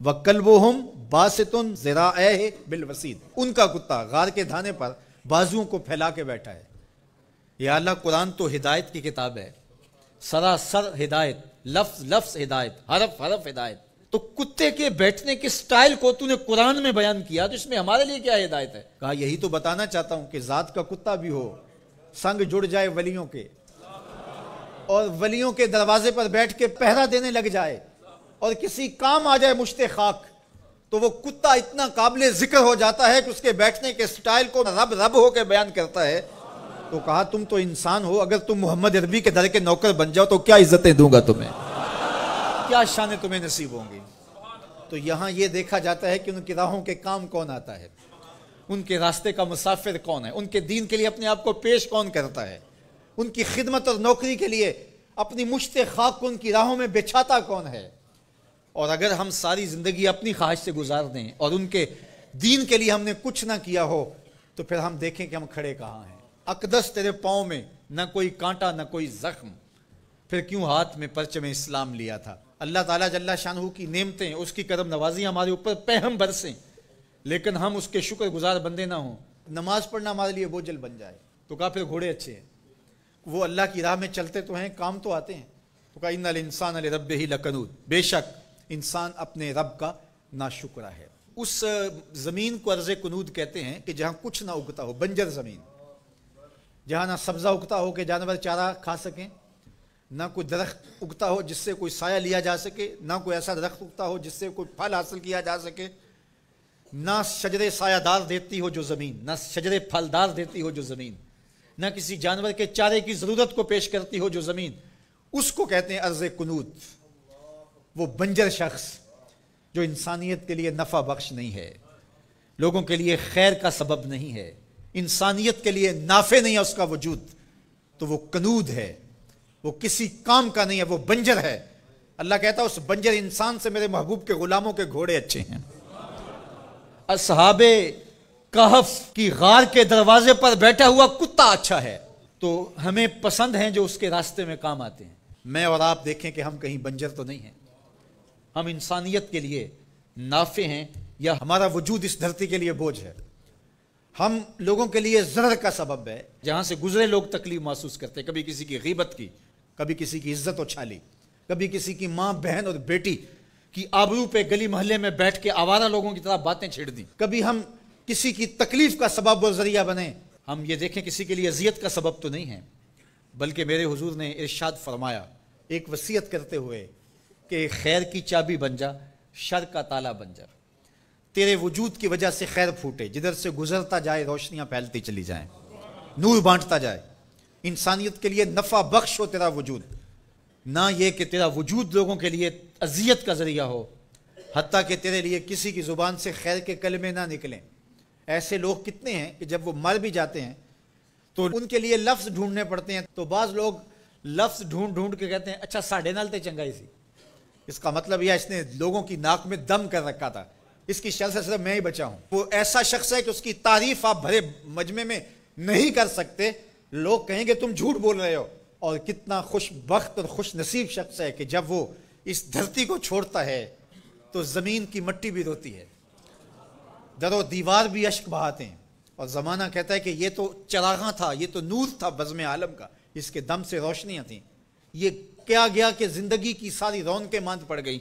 وَكَلْبُهُمْ بَاسِطٌ ذِرَاعَيْهِ بِالْوَسِيدِ، ان کا کتا غار کے دھانے پر بازوؤں کو پھیلا کے بیٹھا ہے۔ یا اللہ، قرآن تو ہدایت کی کتاب ہے، سراسر ہدایت، لفظ لفظ ہدایت، حرف حرف ہدایت، تو کتے کے بیٹھنے کے سٹائل کو تو نے قرآن میں بیان کیا، تو اس میں ہمارے لیے کیا ہدایت ہے؟ کہا یہی تو بتانا چاہتا ہوں کہ ذات کا کتا بھی ہو، سنگ جڑ جائے ولیوں کے، اور ولیوں کے دروازے پر بیٹھ کے پہرا دینے لگ جائے، اور کسی کام آ جائے مشت خاک، تو وہ کتا اتنا قابل ذکر ہو جاتا ہے کہ اس کے بیٹھنے کے سٹائل کو رب رب ہو کے بیان کرتا ہے۔ تو کہا تم تو انسان ہو، اگر تم محمد عربی کے در کے نوکر بن جاؤ تو کیا عزتیں دوں گا تمہیں، کیا شانیں تمہیں نصیب ہوں گی۔ تو یہاں یہ دیکھا جاتا ہے کہ ان کی راہوں کے کام کون آتا ہے، ان کے راستے کا مسافر کون ہے، ان کے دین کے لیے اپنے آپ کو پیش کون کرتا ہے، ان کی خدمت اور نوکری کے لیے اپنی مشت خاک کو ان کی راہوں میں بچھاتا کون ہے۔ اور اگر ہم ساری زندگی اپنی خواہش سے گزار دیں اور ان کے دین کے لیے ہم نے کچھ نہ کیا ہو، تو پھر ہم دیکھیں کہ ہم کھڑے کہاں ہیں۔ اقدس تیرے پاؤں میں نہ کوئی کانٹا نہ کوئی زخم، پھر کیوں ہاتھ میں پرچم اسلام لیا تھا۔ اللہ تعالیٰ جل شانہ کی نعمتیں، اس کی کرم نوازی ہمارے اوپر پہم برسیں، لیکن ہم اس کے شکر گزار بندے نہ ہوں، نماز پڑھنا ہمارے لیے بوجھل بن جائے۔ تو کہا پھر گھوڑے اچھے ہیں، وہ اللہ کی راہ میں چلتے تو ہیں، کام تو آتے ہیں۔ تو کہا ان الانسان لربہ لکنود، بے شک انسان اپنے رب کا ناشکرا ہے۔ اس زمین کو ارض کنود کہتے ہیں کہ جہاں کچھ نہ اگتا ہو، بنجر زمین، جہاں نہ سبزہ اگتا ہو کہ جانور چارہ کھا سکیں، نہ کوئی درخت اگتا ہو جس سے کوئی سایہ لیا جا سکے، نہ کوئی ایسا درخت اگتا ہو جس سے کوئی پھل حاصل کیا جا سکے، نہ شجر سایہ دار دیتی ہو جو زمین، نہ شجر پھلدار دیتی ہو جو زمین، نہ کسی جانور کے چارے کی ضرورت کو پیش کرتی ہو جو زمین، اس کو کہتے ہیں ارض کنود۔ وہ بنجر شخص جو انسانیت کے لیے نفع بخش نہیں ہے، لوگوں کے لیے خیر کا سبب نہیں ہے، انسانیت کے لیے نافع نہیں ہے اس کا وجود، تو وہ کنود ہے، وہ کسی کام کا نہیں ہے، وہ بنجر ہے۔ اللہ کہتا ہے اس بنجر انسان سے میرے محبوب کے غلاموں کے گھوڑے اچھے ہیں۔ اصحاب کہف کی غار کے دروازے پر بیٹھا ہوا کتا اچھا ہے، تو ہمیں پسند ہیں جو اس کے راستے میں کام آتے ہیں۔ میں اور آپ دیکھیں کہ ہم کہیں بنجر تو نہیں ہیں، ہم انسانیت کے لیے نافع ہیں، یا ہمارا وجود اس دھرتی کے لیے بوجھ ہے، ہم لوگوں کے لیے ضرر کا سبب ہے۔ جہاں سے گزرے لوگ تکلیف محسوس کرتے ہیں، کبھی کسی کی غیبت کی، کبھی کسی کی عزت اچھالی، کبھی کسی کی ماں بہن اور بیٹی کی آبرو پہ گلی محلے میں بیٹھ کے آوارہ لوگوں کی طرح باتیں چھیڑ دیں، کبھی ہم کسی کی تکلیف کا سبب اور ذریعہ بنے۔ ہم یہ دیکھیں کسی کے لیے اذیت کا سبب تو نہیں ہے، بلکہ میرے حضور نے ارشاد فرمایا ایک وصیت کرتے ہوئے کہ خیر کی چابی بن جا، شر کا تالا بن جا، تیرے وجود کی وجہ سے خیر پھوٹے، جدھر سے گزرتا جائے روشنیاں پھیلتی چلی جائیں، نور بانٹتا جائے، انسانیت کے لیے نفع بخش ہو تیرا وجود، نہ یہ کہ تیرا وجود لوگوں کے لیے اذیت کا ذریعہ ہو، حتیٰ کہ تیرے لیے کسی کی زبان سے خیر کے کلمے نہ نکلیں۔ ایسے لوگ کتنے ہیں کہ جب وہ مر بھی جاتے ہیں تو ان کے لیے لفظ ڈھونڈنے پڑتے ہیں، تو بعض لوگ لفظ ڈھونڈ ڈھونڈ کے کہتے ہیں اچھا ساڑھے نال تے چنگائی سی، اس کا مطلب یہ اس نے لوگوں کی ناک میں دم کر رکھا تھا، اس کی شر سے صرف میں ہی بچا ہوں۔ وہ ایسا شخص ہے کہ اس کی تعریف آپ بھرے مجمع میں نہیں کر سکتے، لوگ کہیں گے تم جھوٹ بول رہے ہو۔ اور کتنا خوش بخت اور خوش نصیب شخص ہے کہ جب وہ اس دھرتی کو چھوڑتا ہے تو زمین کی مٹی بھی روتی ہے، در و دیوار بھی اشک بہاتے ہیں، اور زمانہ کہتا ہے کہ یہ تو چراغاں تھا، یہ تو نور تھا بزم عالم کا، اس کے دم سے روشنیاں تھیں، یہ کیا گیا کہ زندگی کی ساری رونقیں ماند پڑ گئی۔